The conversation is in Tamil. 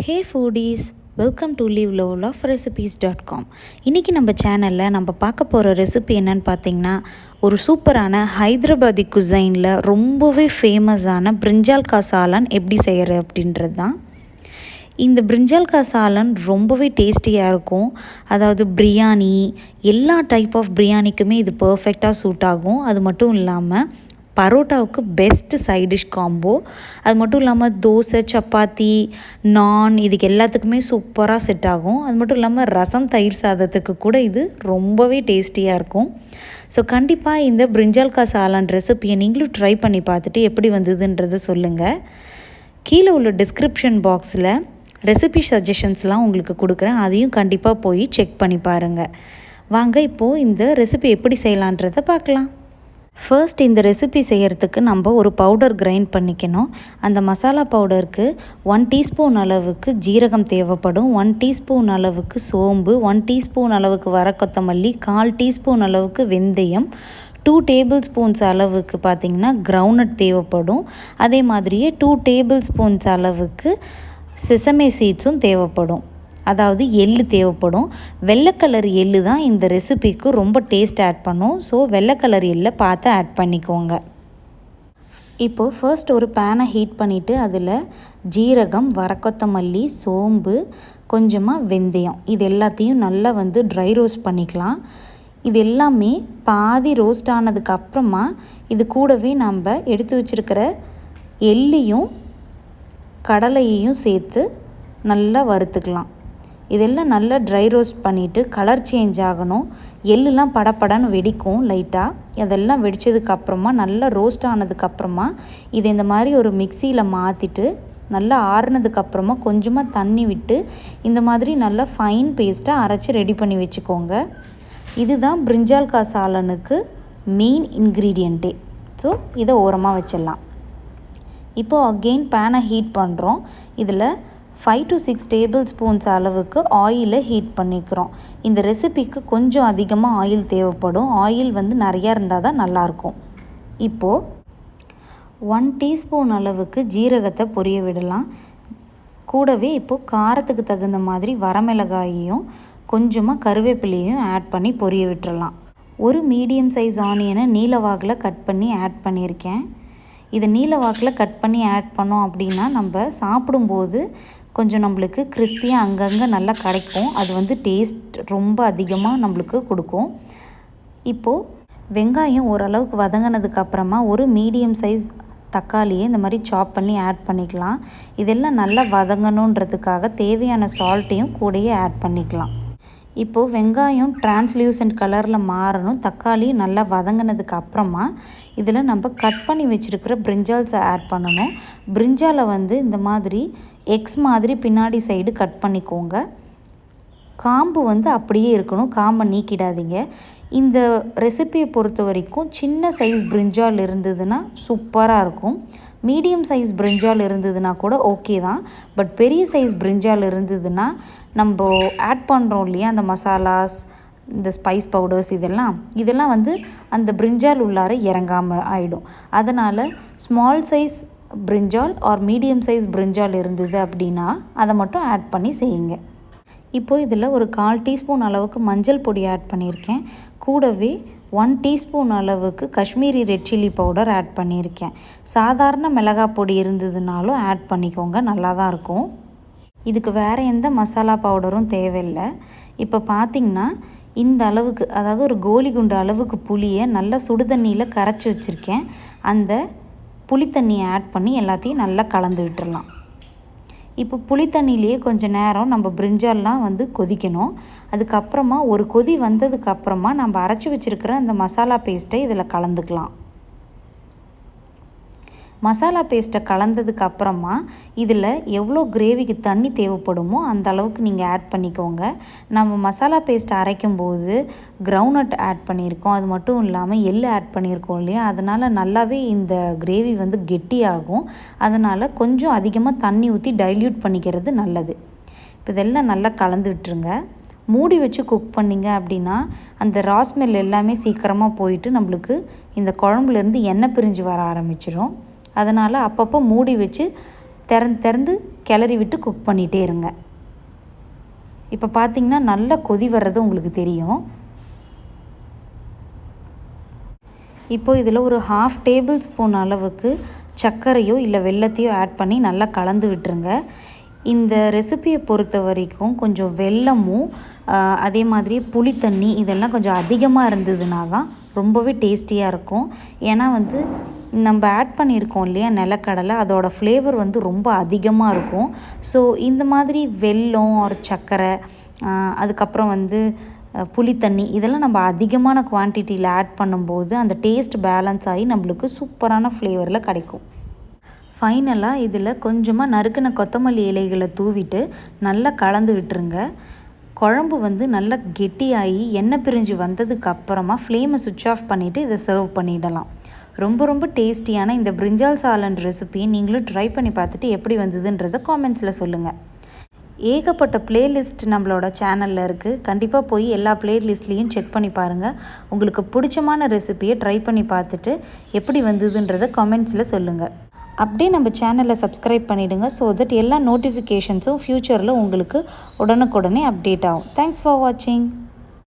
Hey ஃபூடீஸ், welcome to livelowofrecipes.com. இன்றைக்கி நம்ம சேனலில் நம்ம பார்க்க போகிற ரெசிபி என்னன்னு பார்த்தீங்கன்னா, ஒரு சூப்பரான ஹைதராபாதி குசைனில் ரொம்பவே ஃபேமஸான பிரிஞ்சால் கா சாலன் எப்படி செய்கிறது அப்படின்றது தான். இந்த பிரிஞ்சால் கா சாலன் ரொம்பவே டேஸ்டியாக இருக்கும். அதாவது பிரியாணி, எல்லா டைப் ஆஃப் பிரியாணிக்குமே இது பர்ஃபெக்டாக சூட் ஆகும். அது மட்டும் இல்லாமல் பரோட்டாவுக்கு பெஸ்ட்டு சைட் டிஷ் காம்போ. அது மட்டும் இல்லாமல் தோசை, சப்பாத்தி, நான் இதுக்கு எல்லாத்துக்குமே சூப்பராக செட் ஆகும். அது மட்டும் இல்லாமல் ரசம், தயிர் சாதத்துக்கு கூட இது ரொம்பவே டேஸ்டியாக இருக்கும். ஸோ கண்டிப்பாக இந்த பிரிஞ்சால் கா சாலன் ரெசிபியை நீங்களும் ட்ரை பண்ணி பார்த்துட்டு எப்படி வந்ததுன்றதை சொல்லுங்கள். கீழே உள்ள டிஸ்கிரிப்ஷன் பாக்ஸில் ரெசிபி சஜஷன்ஸ்லாம் உங்களுக்கு கொடுக்குறேன். அதையும் கண்டிப்பாக போய் செக் பண்ணி பாருங்கள். வாங்க இப்போது இந்த ரெசிபி எப்படி செய்யலான்றதை பார்க்கலாம். ஃபர்ஸ்ட் இந்த ரெசிபி செய்கிறதுக்கு நம்ம ஒரு பவுடர் கிரைண்ட் பண்ணிக்கணும். அந்த மசாலா பவுடருக்கு 1 டீஸ்பூன் அளவுக்கு ஜீரகம் தேவைப்படும், 1 டீஸ்பூன் அளவுக்கு சோம்பு, 1 டீஸ்பூன் அளவுக்கு வரக்கொத்தமல்லி, 1/4 டீஸ்பூன் அளவுக்கு வெந்தயம், 2 டேபிள் ஸ்பூன்ஸ் அளவுக்கு பார்த்திங்கன்னா கிரவுண்ட்நட் தேவைப்படும். அதே மாதிரியே 2 டேபிள் ஸ்பூன்ஸ் அளவுக்கு செசமே சீட்ஸும் தேவைப்படும். அதாவது எள்ளு தேவைப்படும். வெள்ளை கலர் எள்ளு தான் இந்த ரெசிபிக்கு ரொம்ப டேஸ்ட் ஆட் பண்ணும். ஸோ வெள்ளை கலர் எள்ளை பார்த்து ஆட் பண்ணிக்கோங்க. இப்போது ஃபர்ஸ்ட் ஒரு பேனை ஹீட் பண்ணிவிட்டு அதில் ஜீரகம், வரக்கொத்தமல்லி, சோம்பு, கொஞ்சமாக வெந்தயம் இது எல்லாத்தையும் நல்லா ட்ரை ரோஸ்ட் பண்ணிக்கலாம். இது எல்லாமே பாதி ரோஸ்ட் ஆனதுக்கப்புறமா இது கூடவே நம்ம எடுத்து வச்சுருக்கிற எள்ளையும் கடலையையும் சேர்த்து நல்லா வறுத்துக்கலாம். இதெல்லாம் நல்லா ட்ரை ரோஸ்ட் பண்ணிவிட்டு கலர் சேஞ்ச் ஆகணும். எள்ளுலாம் படப்படன்னு வெடிக்கும் லைட்டாக. அதெல்லாம் வெடித்ததுக்கப்புறமா நல்லா ரோஸ்ட் ஆனதுக்கப்புறமா இதை இந்த மாதிரி ஒரு மிக்சியில் மாற்றிட்டு நல்லா ஆறுனதுக்கப்புறமா கொஞ்சமாக தண்ணி விட்டு இந்த மாதிரி நல்லா ஃபைன் பேஸ்ட்டாக அரைச்சி ரெடி பண்ணி வச்சுக்கோங்க. இதுதான் பிரிஞ்சால் கா சாலனுக்கு மெயின் இன்க்ரீடியண்ட்டே. ஸோ இதை ஓரமாக வச்சிடலாம். இப்போது அகெயின் பேனை ஹீட் பண்ணுறோம். இதில் 5 to 6 டேபிள் ஸ்பூன்ஸ் அளவுக்கு ஆயிலை ஹீட் பண்ணிக்கிறோம். இந்த ரெசிபிக்கு கொஞ்சம் அதிகமாக ஆயில் தேவைப்படும். ஆயில் நிறையா இருந்தால் தான் நல்லாயிருக்கும். இப்போது 1 டீஸ்பூன் அளவுக்கு ஜீரகத்தை பொரிய விடலாம். கூடவே இப்போது காரத்துக்கு தகுந்த மாதிரி வரமிளகாயையும் கொஞ்சமாக கருவேப்பிலையும் ஆட் பண்ணி பொரிய விட்டுறலாம். ஒரு மீடியம் சைஸ் ஆனியனை நீலவாக்கில் கட் பண்ணி ஆட் பண்ணியிருக்கேன். இதை நீலவாக்கில் கட் பண்ணி ஆட் பண்ணோம் அப்படின்னா நம்ம சாப்பிடும்போது கொஞ்சம் நம்மளுக்கு கிறிஸ்பியாக அங்கங்கே நல்லா கிடைக்கும். அது டேஸ்ட் ரொம்ப அதிகமாக நம்மளுக்கு கொடுக்கும். இப்போது வெங்காயம் ஓரளவுக்கு வதங்கினதுக்கப்புறமா ஒரு மீடியம் சைஸ் தக்காளியை இந்த மாதிரி சாப் பண்ணி ஆட் பண்ணிக்கலாம். இதெல்லாம் நல்லா வதங்கணுன்றதுக்காக தேவையான சால்ட்டையும் கூடயே ஆட் பண்ணிக்கலாம். இப்போது வெங்காயம் டிரான்ஸ்லூசன்ட் கலரில் மாறணும். தக்காளி நல்லா வதங்கினதுக்கு அப்புறமா இதில் நம்ம கட் பண்ணி வச்சுருக்கிற பிரிஞ்சால்ஸை ஆட் பண்ணணும். பிரிஞ்சாலை இந்த மாதிரி எக்ஸ் மாதிரி பின்னாடி சைடு கட் பண்ணிக்கோங்க. காம்பு அப்படியே இருக்கணும், காம்பை நீக்கிடாதீங்க. இந்த ரெசிபியை பொறுத்த வரைக்கும் சின்ன சைஸ் பிரிஞ்சால் இருந்ததுன்னா சூப்பராக இருக்கும். மீடியம் சைஸ் பிரிஞ்சால் இருந்ததுன்னா கூட ஓகே தான். பட் பெரிய சைஸ் பிரிஞ்சால் இருந்ததுன்னா நம்ம ஆட் பண்ணுறோம் இல்லையா அந்த மசாலாஸ், இந்த ஸ்பைஸ் பவுடர்ஸ் இதெல்லாம் அந்த பிரிஞ்சால் உள்ளார இறங்காமல் ஆகிடும். அதனால் ஸ்மால் சைஸ் பிரிஞ்சால் ஆர் மீடியம் சைஸ் பிரிஞ்சால் இருந்தது அப்படின்னா அதை மட்டும் ஆட் பண்ணி செய்யுங்க. இப்போது இதில் ஒரு 1/4 டீஸ்பூன் அளவுக்கு மஞ்சள் பொடி ஆட் பண்ணியிருக்கேன். கூடவே 1 டீஸ்பூன் அளவுக்கு Kashmiri red chilli powder add பண்ணியிருக்கேன். சாதாரண மிளகாய் பொடி இருந்ததுனாலும் ஆட் பண்ணிக்கோங்க, நல்லா தான் இருக்கும். இதுக்கு வேறு எந்த மசாலா பவுடரும் தேவையில்லை. இப்போ பார்த்திங்கன்னா இந்த அளவுக்கு, அதாவது ஒரு கோலி குண்டு அளவுக்கு புளியை நல்லா சுடுதண்ணியில் கரைச்சி வச்சுருக்கேன். அந்த புளித்தண்ணியை ஆட் பண்ணி எல்லாத்தையும் நல்லா கலந்து விட்டுடலாம். இப்போ புளித்தண்ணிலேயே கொஞ்சம் நேரம் நம்ம பிரிஞ்சால்லாம் கொதிக்கணும். அதுக்கப்புறமா ஒரு கொதி வந்ததுக்கப்புறமா நம்ம அரைச்சி வச்சுருக்கிற அந்த மசாலா பேஸ்ட்டை இதில் கலந்துக்கலாம். மசாலா பேஸ்ட்டை கலந்ததுக்கப்புறமா இதில் எவ்வளோ கிரேவிக்கு தண்ணி தேவைப்படுமோ அந்த அளவுக்கு நீங்கள் ஆட் பண்ணிக்கோங்க. நம்ம மசாலா பேஸ்ட்டை அரைக்கும்போது கிரவுண்ட்நட் ஆட் பண்ணியிருக்கோம். அது மட்டும் இல்லாமல் எள்ளு ஆட் பண்ணியிருக்கோம் இல்லையா, அதனால் நல்லாவே இந்த கிரேவி கெட்டியாகும். அதனால் கொஞ்சம் அதிகமாக தண்ணி ஊற்றி டைல்யூட் பண்ணிக்கிறது நல்லது. இப்போ இதெல்லாம் நல்லா கலந்து விட்டுருங்க. மூடி வச்சு குக் பண்ணிங்க அப்படின்னா அந்த ரா ஸ்மெல் எல்லாமே சீக்கிரமாக போயிட்டு நம்மளுக்கு இந்த குழம்புலேருந்து எண்ணெய் பிரிஞ்சு வர ஆரம்பிச்சிடும். அதனால் அப்பப்போ மூடி வச்சு திறந்து கிளறி விட்டு குக் பண்ணிகிட்டே இருங்க. இப்போ பார்த்திங்கன்னா நல்லா கொதி வர்றது உங்களுக்கு தெரியும். இப்போது இதில் ஒரு 1/2 டேபிள் ஸ்பூன் அளவுக்கு சர்க்கரையோ இல்லை வெல்லத்தையோ ஆட் பண்ணி நல்லா கலந்து விட்டுருங்க. இந்த ரெசிபியை பொறுத்த வரைக்கும் கொஞ்சம் வெல்லமும் அதே மாதிரி புளி தண்ணி இதெல்லாம் கொஞ்சம் அதிகமாக இருந்ததுனா தான் ரொம்பவே டேஸ்டியாக இருக்கும். ஏன்னா நம்ம ஆட் பண்ணியிருக்கோம் இல்லையா நிலக்கடலை, அதோட ஃப்ளேவர் ரொம்ப அதிகமாக இருக்கும். ஸோ இந்த மாதிரி வெல்லம் ஒரு சர்க்கரை அதுக்கப்புறம் புளி தண்ணி இதெல்லாம் நம்ம அதிகமான குவான்டிட்டியில் ஆட் பண்ணும்போது அந்த டேஸ்ட் பேலன்ஸ் ஆகி நம்மளுக்கு சூப்பரான ஃப்ளேவரில் கிடைக்கும். ஃபைனலாக இதில் கொஞ்சமாக நறுக்கின கொத்தமல்லி இலைகளை தூவிட்டு நல்லா கலந்து விட்டுருங்க. குழம்பு நல்லா கெட்டியாகி எண்ணெய் பிரிஞ்சு வந்ததுக்கு அப்புறமா ஃப்ளேமை சுவிட்ச் ஆஃப் பண்ணிவிட்டு இதை சர்வ் பண்ணிடலாம். ரொம்ப டேஸ்டியான இந்த பிரிஞ்சால் சாலன் ரெசிபியை நீங்களும் ட்ரை பண்ணி பார்த்துட்டு எப்படி வந்ததுன்றதை காமெண்ட்ஸில் சொல்லுங்கள். ஏகப்பட்ட பிளேலிஸ்ட் நம்மளோட சேனலில் இருக்குது. கண்டிப்பாக போய் எல்லா பிளேலிஸ்ட்லேயும் செக் பண்ணி பாருங்கள். உங்களுக்கு பிடிச்சமான ரெசிபியை ட்ரை பண்ணி பார்த்துட்டு எப்படி வந்ததுன்றதை காமெண்ட்ஸில் சொல்லுங்கள். அப்படியே நம்ம சேனலை சப்ஸ்கிரைப் பண்ணிவிடுங்க. ஸோ தட் எல்லா நோட்டிஃபிகேஷன்ஸும் ஃப்யூச்சரில் உங்களுக்கு உடனுக்குடனே அப்டேட் ஆகும். தேங்க்ஸ் ஃபார் வாட்சிங்.